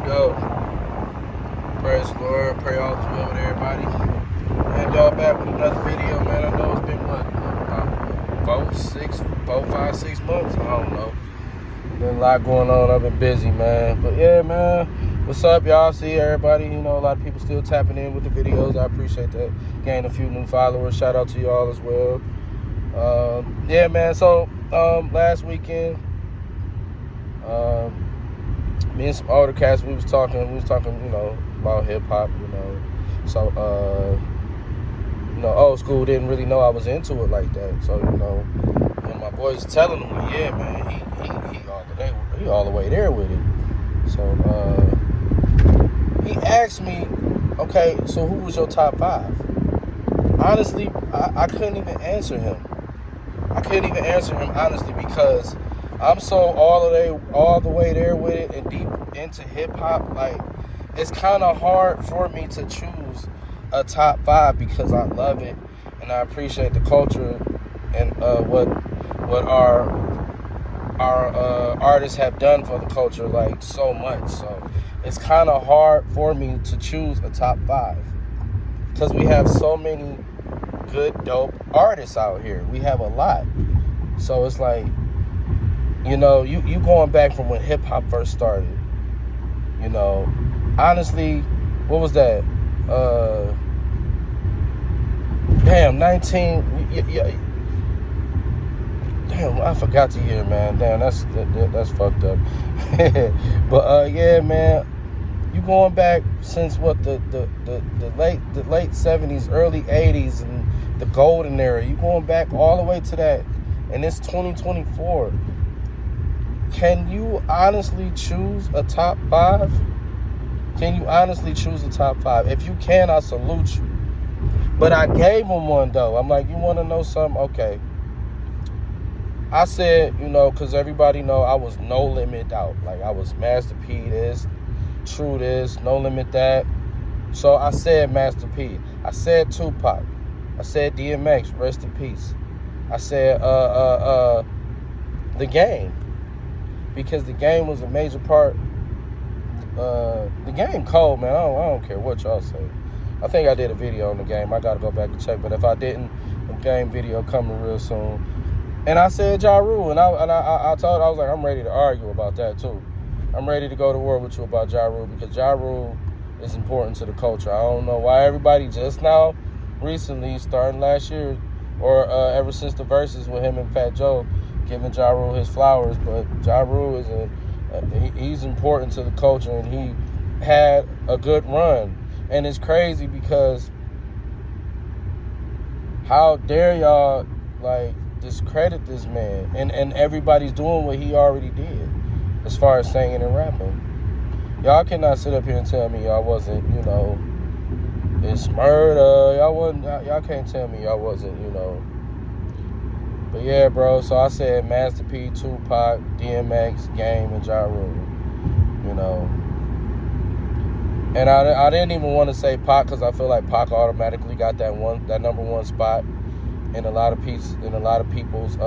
Yo, praise the Lord, pray all is well with everybody. And y'all back with another video, man. I know it's been about 5, 6 months. I don't know. Been a lot going on. I've been busy, man. But yeah, man, what's up, y'all? See everybody. You know, a lot of people still tapping in with the videos. I appreciate that. Gained a few new followers. Shout out to y'all as well. Yeah, man. So last weekend, me and some older cats, we was talking, you know, about hip hop, you know. So, you know, old school didn't really know I was into it like that. So, you know, when my boys telling him, yeah, man, he all the way there with it. So, he asked me, okay, so who was your top 5? Honestly, I couldn't even answer him. Honestly, because I'm so all the way there with it and deep into hip hop. Like, it's kind of hard for me to choose a top 5 because I love it and I appreciate the culture and what our artists have done for the culture, like, so much. So it's kind of hard for me to choose a top 5 because we have so many good, dope artists out here. We have a lot. So it's like, you know, you going back from when hip-hop first started. You know, honestly, what was that? Damn, 19... Damn, I forgot the year, man. Damn, that's fucked up. But, yeah, man, you going back since, what, the late 70s, early 80s, and the golden era. You going back all the way to that, and it's 2024. Can you honestly choose a top 5? Can you honestly choose a top 5? If you can, I salute you. But I gave him one, though. I'm like, you want to know something? Okay. I said, you know, because everybody know I was No Limit out. Like, I was Master P this, True this, No Limit that. So I said Master P. I said Tupac. I said DMX, rest in peace. I said The Game. Because The Game was a major part. The Game cold, man. I don't care what y'all say. I think I did a video on The Game. I gotta go back and check. But if I didn't, the Game video coming real soon. And I said Ja Rule, and I told, I was like, I'm ready to argue about that too. I'm ready to go to war with you about Ja Rule because Ja Rule is important to the culture. I don't know why everybody just now, recently, starting last year, or ever since the verses with him and Fat Joe, giving Ja Rule his flowers. But Ja Rule is he's important to the culture, and he had a good run. And it's crazy because how dare y'all, like, discredit this man, and everybody's doing what he already did as far as singing and rapping. Y'all cannot sit up here and tell me y'all wasn't, you know, it's murder. Y'all can't tell me y'all wasn't, you know. But yeah, bro, so I said Master P, Tupac, DMX, Game, and Ja Rule, you know. And I didn't even want to say Pac because I feel like Pac automatically got that number one spot in a lot of people's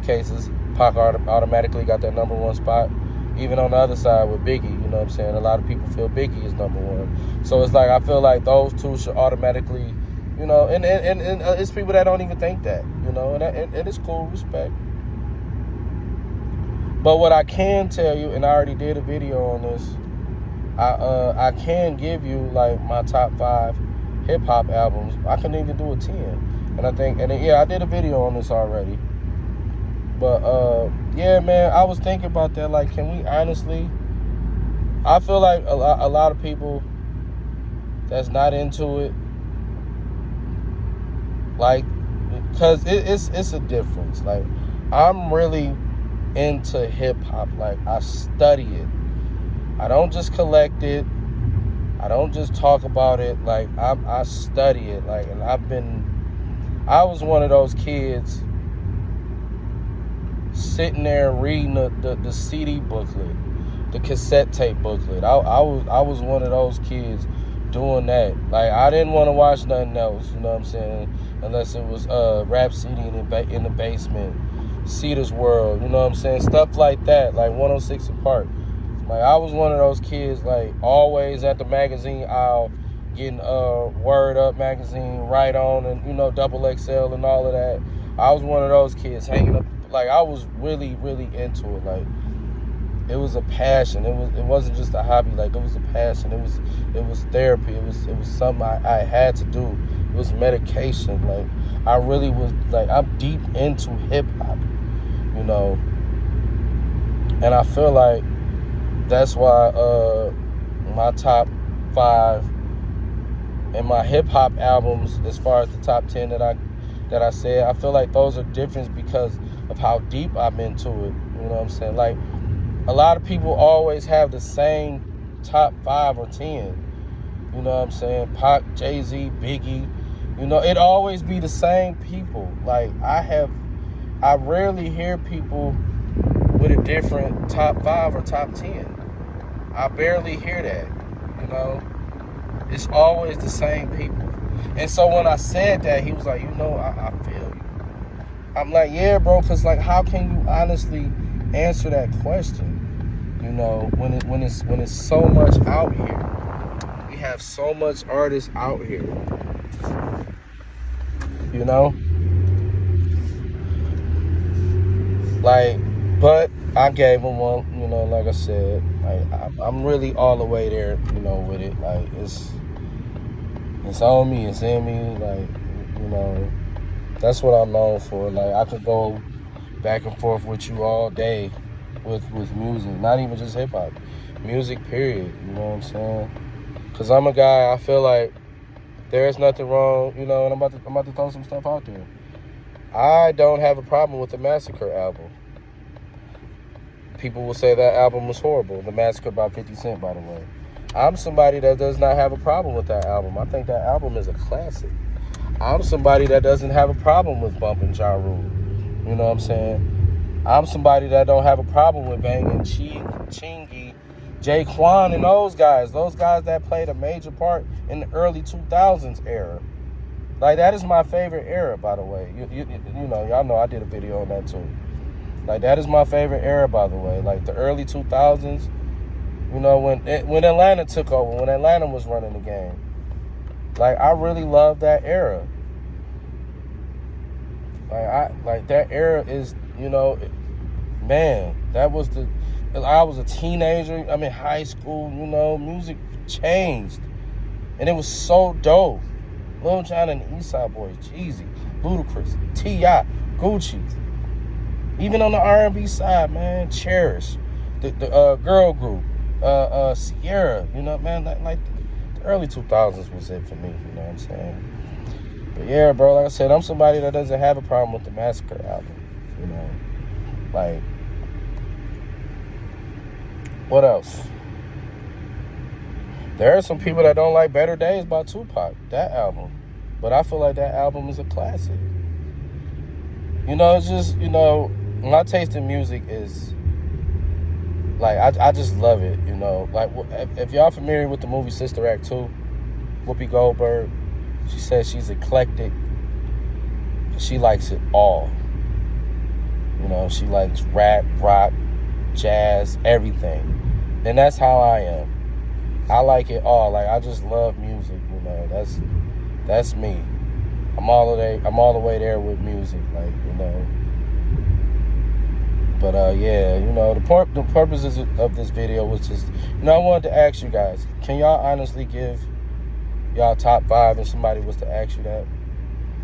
cases. Pac automatically got that number one spot. Even on the other side with Biggie, you know what I'm saying? A lot of people feel Biggie is number one. So it's like, I feel like those two should automatically, you know, and it's people that don't even think that, you know, and it's cool, respect. But what I can tell you, and I already did a video on this, I can give you, like, my top 5 hip-hop albums. I couldn't even do a 10. And I think, yeah, I did a video on this already. But, yeah, man, I was thinking about that. Like, can we honestly, I feel like a lot of people that's not into it, like, because it's a difference. Like, I'm really into hip-hop. Like, I study it. I don't just collect it. I don't just talk about it. Like, I study it. Like, and I was one of those kids sitting there reading the CD booklet, the cassette tape booklet. I was one of those kids doing that. Like, I didn't want to watch nothing else, you know what I'm saying, unless it was Rhapsody in the Basement, Cedar's World, you know what I'm saying, stuff like that, like 106 & Park. Like, I was one of those kids, like, always at the magazine aisle, getting Word Up magazine, Right On, and, you know, Double XL and all of that. I was one of those kids hanging up. Like, I was really, really into it. Like, it was a passion. It wasn't just a hobby. Like, it was a passion. It was therapy. It was something I had to do. It was medication. Like, I really was, like, I'm deep into hip hop, you know. And I feel like that's why my top 5 and my hip hop albums, as far as the top 10 that I said, I feel like those are different because of how deep I'm into it. You know what I'm saying? Like, a lot of people always have the same top 5 or 10. You know what I'm saying? Pac, Jay-Z, Biggie. You know, it always be the same people. Like, I rarely hear people with a different top 5 or top 10. I barely hear that, you know. It's always the same people. And so when I said that, he was like, you know, I feel you. I'm like, yeah, bro, because, like, how can you honestly answer that question? You know, when it's so much out here. We have so much artists out here. You know? Like, but I gave him one, you know, like I said. Like, I'm really all the way there, you know, with it. Like, it's on me, it's in me. Like, you know, that's what I'm known for. Like, I could go back and forth with you all day with music, not even just hip hop, music period. You know what I'm saying? Cause I'm a guy. I feel like there's nothing wrong, you know. And I'm about to throw some stuff out there. I don't have a problem with the Massacre album. People will say that album was horrible. The Massacre by 50 Cent, by the way. I'm somebody that does not have a problem with that album. I think that album is a classic. I'm somebody that doesn't have a problem with bumping Ja Rule. You know what I'm saying? I'm somebody that don't have a problem with banging Chingy, Jaquan, and those guys that played a major part in the early 2000s era. Like, that is my favorite era, by the way. You know, y'all know I did a video on that too. Like, that is my favorite era, by the way. Like, the early 2000s, you know, when Atlanta took over, when Atlanta was running the game. Like, I really love that era. Like that era is, you know, man, I was a teenager. I'm in high school, you know, music changed. And it was so dope. Lil Jon and the Eastside Boys, Jeezy, Ludacris, T.I., Gucci. Even on the R&B side, man, Cherish, the girl group, Sierra, you know, man, like the early 2000s was it for me, you know what I'm saying? But yeah, bro, like I said, I'm somebody that doesn't have a problem with the Massacre album, you know. Like, what else? There are some people that don't like Better Days by Tupac, that album. But I feel like that album is a classic. You know, it's just, you know, my taste in music is, like, I just love it, you know. Like, if y'all familiar with the movie Sister Act 2, Whoopi Goldberg, she says she's eclectic. She likes it all. You know, she likes rap, rock, jazz, everything. And that's how I am. I like it all. Like, I just love music, you know. That's me. I'm all the way there with music, like, you know. But yeah, you know, the purposes of this video was just, you know, I wanted to ask you guys, can y'all honestly give y'all top 5 and somebody was to ask you that?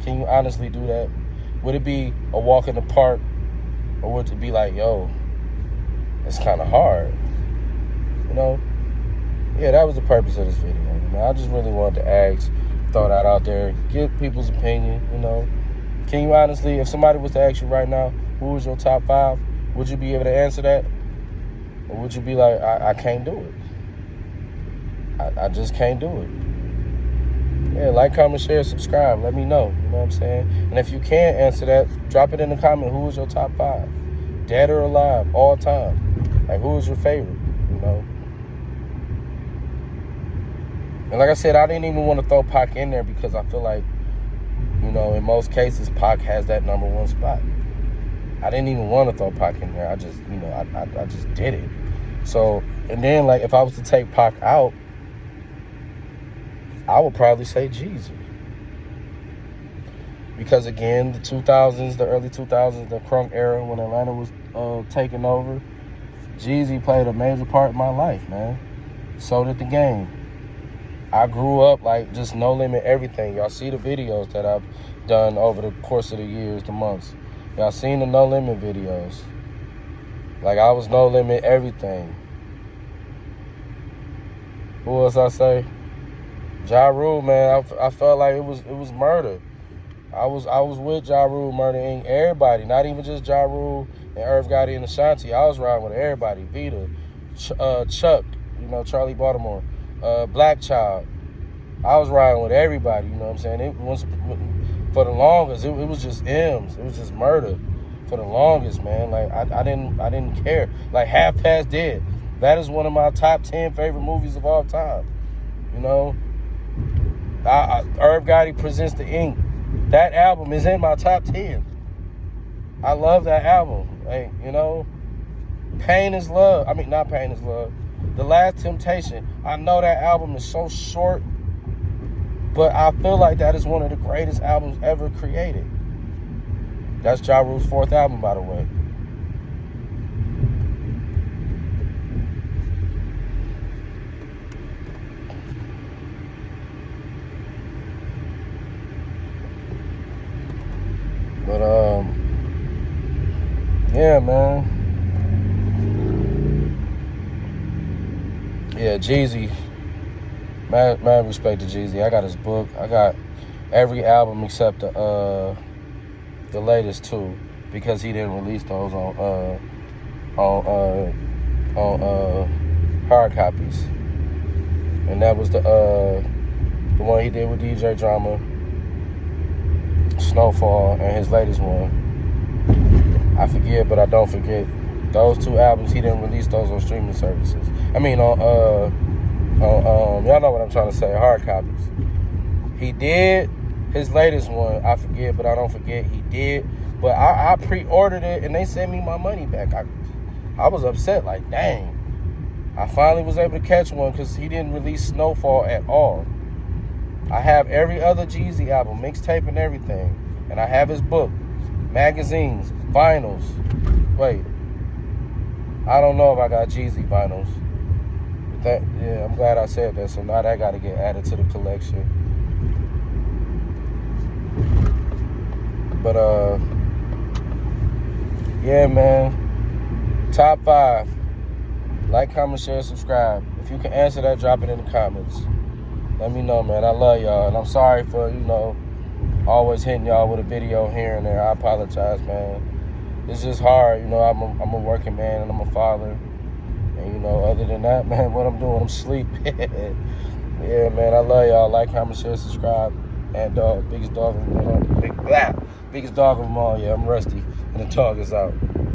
Can you honestly do that? Would it be a walk in the park, or would it be like, yo, it's kind of hard, you know? Yeah, that was the purpose of this video. You know, I just really wanted to ask, throw that out there, get people's opinion, you know. Can you honestly, if somebody was to ask you right now, who was your top 5, would you be able to answer that? Or would you be like, I can't do it. I just can't do it. Yeah, like, comment, share, subscribe. Let me know. You know what I'm saying? And if you can't answer that, drop it in the comment. Who was your top 5? Dead or alive, all time. Like, who was your favorite? You know? And like I said, I didn't even want to throw Pac in there because I feel like, you know, in most cases, Pac has that number 1 spot. I didn't even want to throw Pac in there. I just, you know, I just did it. So, and then like if I was to take Pac out, I would probably say Jeezy. Because again, the 2000s, the early 2000s, the crunk era when Atlanta was taking over, Jeezy played a major part in my life, man. So did the Game. I grew up like just No Limit everything. Y'all see the videos that I've done over the course of the years, the months. Y'all seen the No Limit videos. Like I was No Limit everything. Who else I say? Ja Rule, man. I felt like it was murder. I was with Ja Rule murdering everybody, not even just Ja Rule and Irv Gotti and Ashanti. I was riding with everybody. Vita, Chuck, Charlie Baltimore, Black Child. I was riding with everybody, you know what I'm saying? It was, for the longest, it was just M's. It was just murder for the longest, man. Like I didn't care. Like Half Past Dead. That is one of my top 10 favorite movies of all time. Irv Gotti Presents the Ink. That album is in my top 10. I love that album. Like, Pain is Love. I mean, not Pain is Love. The Last Temptation. I know that album is so short, but I feel like that is one of the greatest albums ever created. That's Ja Rule's 4th album, by the way. But, yeah, man. Yeah, Jeezy. Mad respect to Jeezy. I got his book. I got every album except the latest two, because he didn't release those on hard copies. And that was the one he did with DJ Drama, Snowfall, and his latest one, I Forget But I Don't Forget. Those two albums, he didn't release those on streaming services. I mean, y'all know what I'm trying to say, hard copies. He did his latest one, I Forget But I Don't Forget, he did. But I pre-ordered it, and they sent me my money back. I was upset, like, dang. I finally was able to catch one because he didn't release Snowfall at all. I have every other Jeezy album, mixtape and everything. And I have his book, magazines, vinyls. Wait. I don't know if I got Jeezy vinyls. Yeah, I'm glad I said that. So now that got to get added to the collection. But, yeah, man. Top 5. Like, comment, share, subscribe. If you can answer that, drop it in the comments. Let me know, man. I love y'all. And I'm sorry for, always hitting y'all with a video here and there. I apologize, man. It's just hard. I'm a working man and I'm a father. And, other than that, man, what I'm doing, I'm asleep. Yeah, man, I love y'all. Like, comment, share, subscribe. And dog, biggest dog of them all. Biggest dog of them all. Yeah, I'm Rusty. And the dog is out.